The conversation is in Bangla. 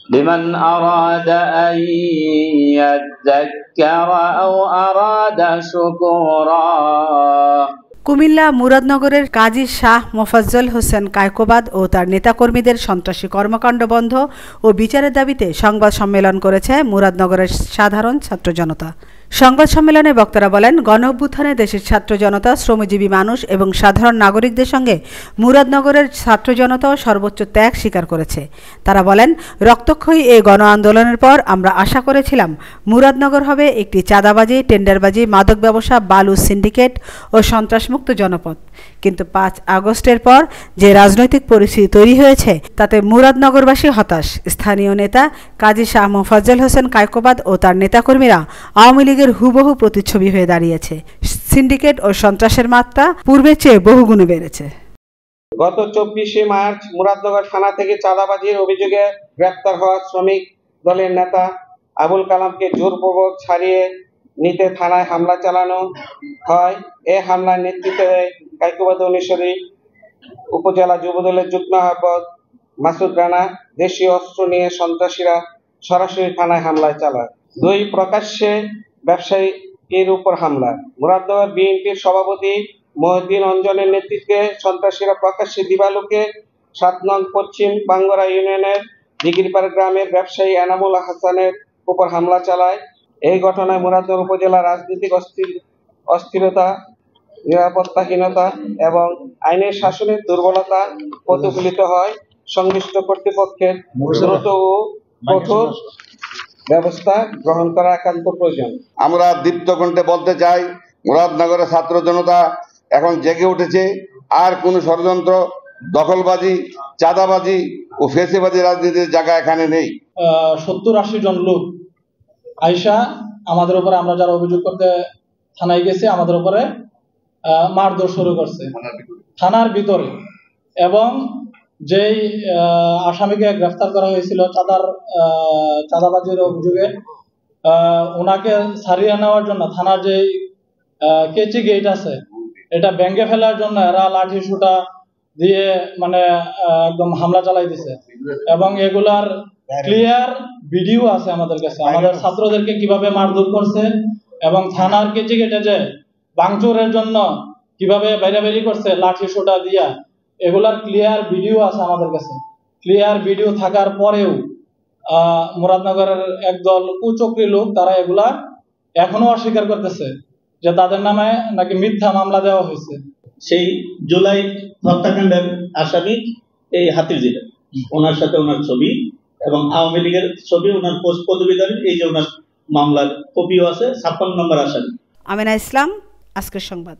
لمن أراد أن يذكر أو أراد شكورا। কুমিল্লা মুরাদনগরের কাজী শাহ মোফাজ্জল হোসেন কায়কোবাদ ও তার নেতাকর্মীদের সন্ত্রাসী কর্মকাণ্ড বন্ধ ও বিচারের দাবিতে সংবাদ সম্মেলন করেছে মুরাদনগরের সাধারণ ছাত্র জনতা। সংবাদ সম্মেলনে বক্তারা বলেন, গণঅভ্যুত্থানে দেশের ছাত্র জনতা, শ্রমজীবী মানুষ এবং সাধারণ নাগরিকদের সঙ্গে মুরাদনগরের ছাত্র জনতাও সর্বোচ্চ ত্যাগ স্বীকার করেছে। তারা বলেন, রক্তক্ষয়ী এই গণ আন্দোলনের পর আমরা আশা করেছিলাম মুরাদনগর হবে একটি চাঁদাবাজি, টেন্ডারবাজি, মাদক ব্যবসা, বালু সিন্ডিকেট ও সন্ত্রাসমুক্ত জনপদ। কিন্তু 5 আগস্টের পর যে রাজনৈতিক পরিস্থিতি তৈরি হয়েছে তাতে মুরাদনগরবাসী হতাশ। স্থানীয় নেতা কাজী শাহ মোফাজ্জল হোসেন কায়কোবাদ ও তার নেতাকর্মীরা আওয়ামী লীগের হুবহু প্রতিচ্ছবি হয়ে দাঁড়িয়েছে। সিন্ডিকেট ও সন্ত্রাসের মাত্রা পূর্বের চেয়ে বহুগুণে বেড়েছে। গত 24শে মার্চ মুরাদনগর থানা থেকে চাঁদাবাজির অভিযোগে গ্রেপ্তার হওয়া শ্রমিক দলের নেতা আবুল কালামকে জোরপূর্বক ছাড়িয়ে নিতে থানায় হামলা চালানো হয়। এই হামলার নেতৃত্বে কায়কোবাদ অনুসারী উপজেলা যুবদলের যুগ্ম আহ্বায়ক মাসুদ রানা দেশীয় অস্ত্র নিয়ে সন্ত্রাসীরা সরাসরি থানায় হামলা চালায়। 2 প্রকাশ্যে ব্যবসায়ীর উপর হামলা। মুরাদনগর বিএনপির সভাপতি মহিউদ্দিন অঞ্জনের নেতৃত্বে সন্ত্রাসীরা প্রকাশ্যে দিবালোকে 7 নং পশ্চিম বাঙ্গরা ইউনিয়নের দিগিরপাড় গ্রামের ব্যবসায়ী এনামুল হাসানের উপর হামলা চালায়। এই ঘটনায় মুরাদনগর উপজেলা রাজনৈতিক অস্থিরতা, নিরাপত্তাহীনতা এবং আইনের শাসনের দুর্বলতা প্রতিফলিত হয়। সংশ্লিষ্ট কর্তৃপক্ষের দ্রুত ও কঠোর ব্যবস্থা গ্রহণ করা একান্ত প্রয়োজন। আমরা দীপ্ত কণ্ঠে বলতে চাই, মুরাদনগরের ছাত্র জনতা এখন জেগে উঠেছে। আর কোনো ষড়যন্ত্র, দখলবাজি, চাঁদাবাজি ও ফেসিবাজি রাজনীতির জায়গা এখানে নেই। 70-80 জন লোক আইসা আমাদের উপরে, আমরা যারা অভিযোগ করতে থানায় গেছি, আমাদের উপরে মারধর শুরু করছে থানার ভিতরে। এবং যেই আসামিকে গ্রেফতার করা হয়েছিল চাঁদাবাজির অভিযোগে, ওনাকে ছাড়িয়ে নেওয়ার জন্য থানার যে কেচি গেট আছে এটা ভেঙে ফেলার জন্য এরা লাঠি সুটা দিয়ে মানে একদম হামলা চালাই দিছে। এবং এগুলার ক্লিয়ার ভিডিও আছে আমাদের কাছে, আমাদের ছাত্রদেরকে কিভাবে মারধর করছে এবং থানার কেচি গেটে যে ভাঙচুরের জন্য কিভাবে বাইরে করছে লাঠি সোটা দিয়া, এগুলার ক্লিয়ার ভিডিও আছে আমাদের কাছে। ক্লিয়ার ভিডিও থাকার পরেও মুরাদনগরের একদল কুচক্রী লোক তারা এগুলা এখনো অস্বীকার করতেছে যে তাদের নামে নাকি মিথ্যা মামলা দেওয়া হয়েছে। সেই জুলাই হত্যাকাণ্ডের আসামি এই হাতিরঝিলে, ওনার সাথে ওনার ছবি এবং আওয়ামী লীগের ছবি, ওনার পোস্ট প্রতিবেদন, এই যে ওনার মামলার কপিও আছে। 56 নম্বর আসামি। আমিনা ইসলাম, আজকের সংবাদ।